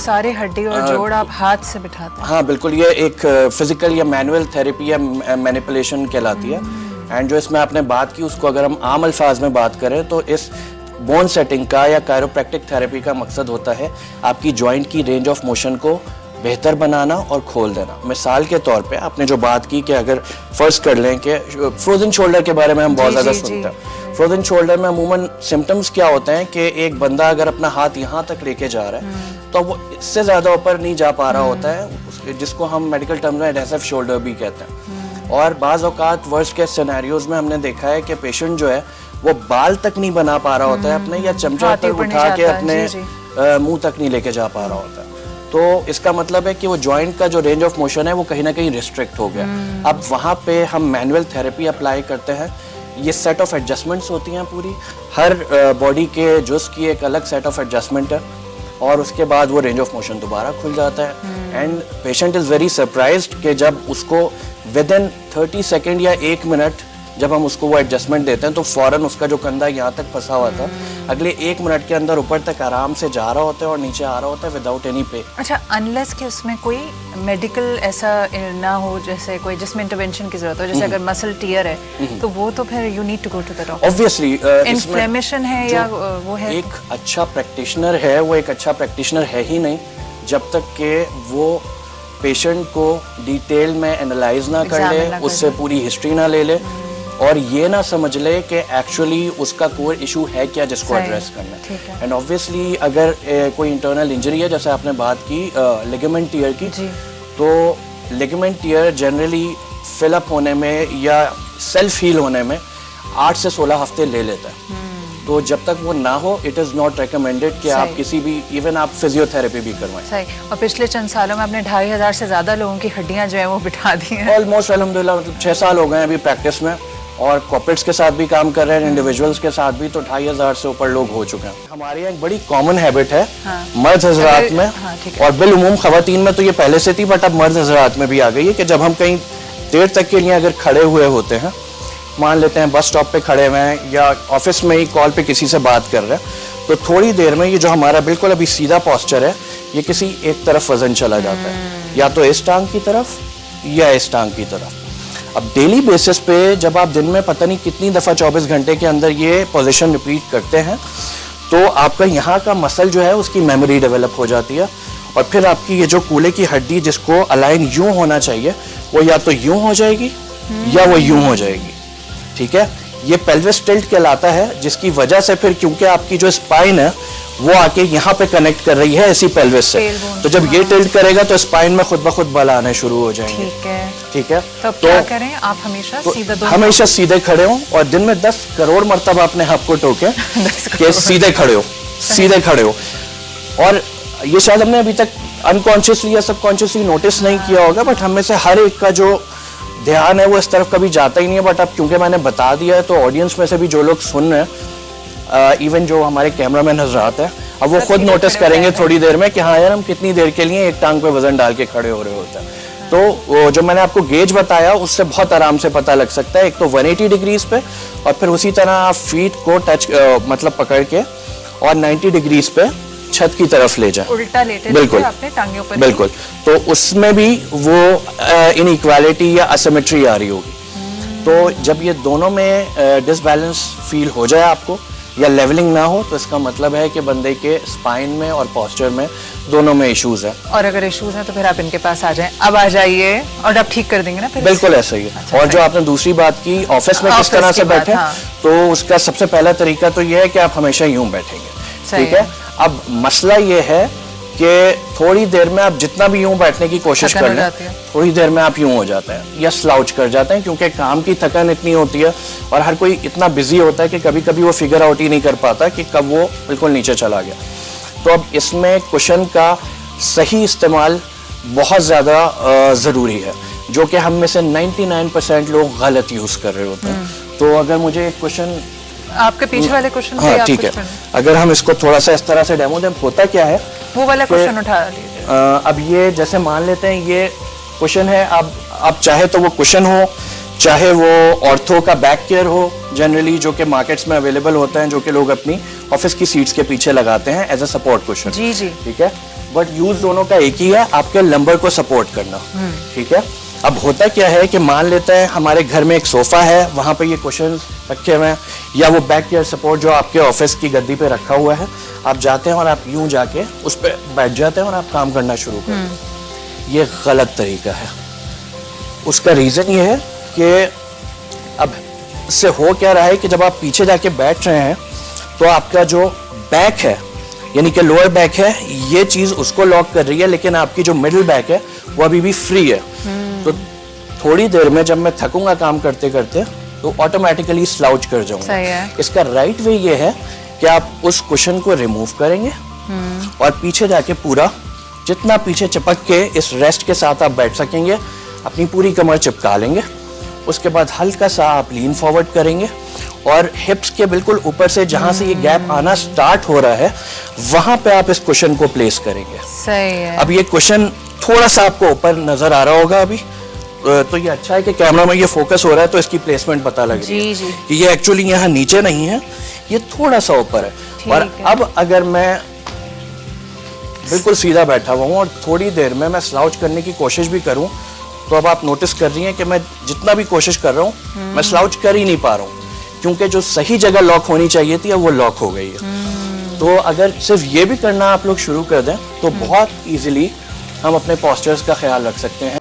सारे हड्डी और जोड़ आप हाथ से बिठाते हैं? हाँ बिल्कुल, ये एक फिजिकल या मैनुअल थेरेपी या मैनिपुलेशन कहलाती है। एंड जो इसमें आपने बात की उसको अगर हम आम अल्फाज में बात करें तो इस बोन सेटिंग का या कायरोप्रैक्टिक थेरेपी का मकसद होता है आपकी जॉइंट की रेंज ऑफ मोशन को बेहतर बनाना और खोल देना। मिसाल के तौर पे आपने जो बात की कि अगर फर्स्ट कर लें कि फ्रोजन शोल्डर के बारे में हम बहुत ज़्यादा सुनते हैं। फ्रोजन शोल्डर में अमूमन सिम्टम्स क्या होते हैं कि एक बंदा अगर अपना हाथ यहाँ तक लेके जा रहा है तो वो इससे ज़्यादा ऊपर नहीं जा पा रहा होता है, जिसको हम मेडिकल टर्म में एडहेसिव शोल्डर भी कहते हैं। और बाज़ औक़ात वर्स्ट केस सिनेरियोज़ में हमने देखा है कि पेशेंट जो है वो बाल तक नहीं बना पा रहा होता है अपने, या चमचा तक उठा के अपने मुंह तक नहीं लेके जा पा रहा होता है। तो इसका मतलब है कि वो जॉइंट का जो रेंज ऑफ मोशन है वो कहीं ना कहीं रिस्ट्रिक्ट हो गया। अब वहाँ पे हम मैनुअल थेरेपी अप्लाई करते हैं। ये सेट ऑफ एडजस्टमेंट्स होती हैं पूरी, हर बॉडी के जुज़ की एक अलग सेट ऑफ एडजस्टमेंट है, और उसके बाद वो रेंज ऑफ मोशन दोबारा खुल जाता है। And patient is very surprised कि जब उसको विद इन 30 सेकेंड या 1 मिनट जब हम उसको वो एडजस्टमेंट देते हैं तो फ़ौरन उसका जो कंधा यहाँ तक फंसा हुआ था अगले 1 मिनट के अंदर ऊपर तक आराम से जा रहा होता है और नीचे आ रहा होता है विदाउट एनी पे। अच्छा, अनलेस कि उसमें कोई मेडिकल ऐसा ना हो, जैसे कोई जिसमें इंटरवेंशन की जरूरत हो, जैसे अगर मसल टियर है तो वो तो फिर you need to go to the doctor. Obviously inflammation है या वो है, एक अच्छा प्रैक्टिशनर है वो एक अच्छा प्रैक्टिशनर है ही नहीं जब तक कि वो पेशेंट को डिटेल में एनालाइज ना कर ले, उससे पूरी हिस्ट्री ना ले ले और ये ना समझ ले कि एक्चुअली उसका कोई इशू है क्या जिसको एड्रेस करना है। एंड ऑब्वियसली अगर कोई इंटरनल इंजरी है, जैसे आपने बात की लिगामेंट टियर की, तो लिगामेंट टियर जनरली फिलअप होने में या सेल्फ हील होने में 8 से 16 हफ्ते ले लेता है। तो जब तक वो ना हो इट इज़ नॉट रिकमेंडेड कि आप किसी भी इवन आप फिजियोथेरेपी भी करवाएं। सही। और पिछले चंद सालों में आपने 2500 से ज़्यादा लोगों की हड्डियां जो है वो बिठा दी हैं। ऑलमोस्ट अल्हम्दुलिल्लाह, मतलब 6 साल हो गए अभी प्रैक्टिस में, और कॉर्पोरेट्स के साथ भी काम कर रहे हैं, इंडिविजुअल्स के साथ भी, तो 2500 से ऊपर लोग हो चुके हैं। हमारे यहाँ एक बड़ी कॉमन हैबिट है मर्द हजरात में, और बिलउमूम खवातीन में तो ये पहले से थी, बट अब मर्द हजरात में भी आ गई है कि जब हम कहीं देर तक के लिए अगर खड़े हुए होते हैं, मान लेते हैं बस स्टॉप पे खड़े हुए हैं या ऑफिस में ही कॉल पे किसी से बात कर रहे हैं, तो थोड़ी देर में ये जो हमारा बिल्कुल अभी सीधा पोस्चर है ये किसी एक तरफ वजन चला जाता है, या तो इस टांग की तरफ या इस टांग की तरफ। अब डेली बेसिस पे जब आप दिन में पता नहीं कितनी दफ़ा 24 घंटे के अंदर ये पोजीशन रिपीट करते हैं तो आपका यहाँ का मसल जो है उसकी मेमोरी डेवलप हो जाती है, और फिर आपकी ये जो कूल्हे की हड्डी जिसको अलाइन यूं होना चाहिए वो या तो यूं हो जाएगी या वो यूं हो जाएगी। ठीक है, ये पेल्विस टिल्ट कहलाता है, जिसकी वजह से फिर क्योंकि आपकी जो स्पाइन है वो आके यहाँ पे कनेक्ट कर रही है इसी पेल्विस से, तो जब ये टिल्ट करेगा तो स्पाइन में खुद ब खुद बल आने शुरू हो जाएंगे। ठीक है, तो क्या करें आप हमेशा सीधे खड़े हों और दिन में 10 करोड़ मरतबा अपने हाथ को टोके कि सीधे खड़े हो, सीधे खड़े हो। और ये शायद हमने अभी तक अनकॉन्शियसली या सबकॉन्शियसली नोटिस नहीं किया होगा, बट हम में से हर एक का जो ध्यान है वो इस तरफ कभी जाता ही नहीं है। बट अब क्योंकि मैंने बता दिया है तो ऑडियंस में से भी जो लोग सुन रहे हैं, इवन जो हमारे कैमरामैन हजरात हैं, अब वो खुद नोटिस करेंगे थोड़ी देर में कि हाँ यार हम कितनी देर के लिए एक टांग पे वजन डाल के खड़े हो रहे होते हैं। तो वो जो मैंने आपको गेज बताया उससे बहुत आराम से पता लग सकता है, एक तो 180 डिग्रीज पे, और फिर उसी तरह आप फीट को टच मतलब पकड़ के और 90 डिग्रीज पे छत की तरफ ले जाए, उल्टा लेटे बिल्कुल अपने टांगे ऊपर, बिल्कुल। तो उसमें भी वो इनइक्वालिटी या असिमेट्री आ रही होगी। तो जब ये दोनों में डिसबैलेंस फील हो जाए आपको या लेवलिंग ना हो, तो इसका मतलब है कि बंदे के स्पाइन में और पोस्चर में दोनों में इश्यूज है। और अगर इश्यूज हैं तो फिर आप इनके पास आ जाएं, अब आ जाइए और आप ठीक कर देंगे ना फिर। बिल्कुल ऐसा ही है। अच्छा, और जो आपने दूसरी बात की ऑफिस में किस तरह से बैठे, तो उसका सबसे पहला तरीका तो ये है कि आप हमेशा यूं बैठेंगे। ठीक है, अब मसला ये है कि थोड़ी देर में आप जितना भी यूं बैठने की कोशिश कर लें, थोड़ी देर में आप यूं हो जाते हैं या स्लाउच कर जाते हैं, क्योंकि काम की थकान इतनी होती है और हर कोई इतना बिजी होता है कि कभी कभी वो फिगर आउट ही नहीं कर पाता कि कब वो बिल्कुल नीचे चला गया। तो अब इसमें कुशन का सही इस्तेमाल बहुत ज़्यादा ज़रूरी है, जो कि हम में से 99% लोग गलत यूज़ कर रहे होते हैं। तो अगर मुझे एक क्वेश्चन आपके पीछे वाले क्वेश्चन, हाँ ठीक है, अगर हम इसको थोड़ा सा इस तरह से डेमो दें, होता क्या है वो वाला क्वेश्चन उठा लीजिए। अब ये जैसे मान लेते हैं ये क्वेश्चन है, अब चाहे तो वो क्वेश्चन हो, चाहे वो ऑर्थो का बैक केयर हो जनरली, जो कि मार्केट्स में अवेलेबल होता है, जो कि लोग अपनी ऑफिस की सीट्स के पीछे लगाते हैं एज अ सपोर्ट क्वेश्चन। जी जी, ठीक है, बट यूज दोनों का एक ही है, आपके लंबर को सपोर्ट करना। ठीक है, अब होता क्या है कि मान लेते हैं हमारे घर में एक सोफा है, वहां पे ये कुशन रखे हुए हैं, या वो बैक चेयर सपोर्ट जो आपके ऑफिस की गद्दी पे रखा हुआ है, आप जाते हैं और आप यूं जाके उस पर बैठ जाते हैं और आप काम करना शुरू करते हैं। ये गलत तरीका है। उसका रीजन ये है कि अब इससे हो क्या रहा है कि जब आप पीछे जाके बैठ रहे हैं तो आपका जो बैक है, यानी कि लोअर बैक है, ये चीज उसको लॉक कर रही है, लेकिन आपकी जो मिडिल बैक है वो अभी भी फ्री है। तो थोड़ी देर में जब मैं थकूंगा काम करते करते तो ऑटोमेटिकली स्लाउच कर जाऊंगा। इसका राइट वे ये है कि आप उस कुशन को रिमूव करेंगे और पीछे जाके पूरा जितना पीछे चिपक के इस रेस्ट के साथ आप बैठ सकेंगे, अपनी पूरी कमर चिपका लेंगे। उसके बाद हल्का सा आप लीन फॉरवर्ड करेंगे और हिप्स के बिल्कुल ऊपर से जहां से ये गैप आना स्टार्ट हो रहा है वहां पे आप इस कुशन को प्लेस करेंगे। सही है। अब ये कुशन थोड़ा सा आपको ऊपर नजर आ रहा होगा अभी, तो ये अच्छा है कि कैमरा में ये फोकस हो रहा है तो इसकी प्लेसमेंट पता लग रही है कि ये एक्चुअली यहाँ नीचे नहीं है, ये थोड़ा सा ऊपर है। और अब अगर मैं बिल्कुल सीधा बैठा हुआ हूँ और थोड़ी देर में मैं स्लाउच करने की कोशिश भी करूँ, तो अब आप नोटिस कर रही हैं कि मैं जितना भी कोशिश कर रहा हूँ मैं स्लाउच कर ही नहीं पा रहा हूँ, क्योंकि जो सही जगह लॉक होनी चाहिए थी अब वो लॉक हो गई है। तो अगर सिर्फ ये भी करना आप लोग शुरू कर दें तो बहुत इजीली हम अपने पोस्चर्स का ख्याल रख सकते हैं।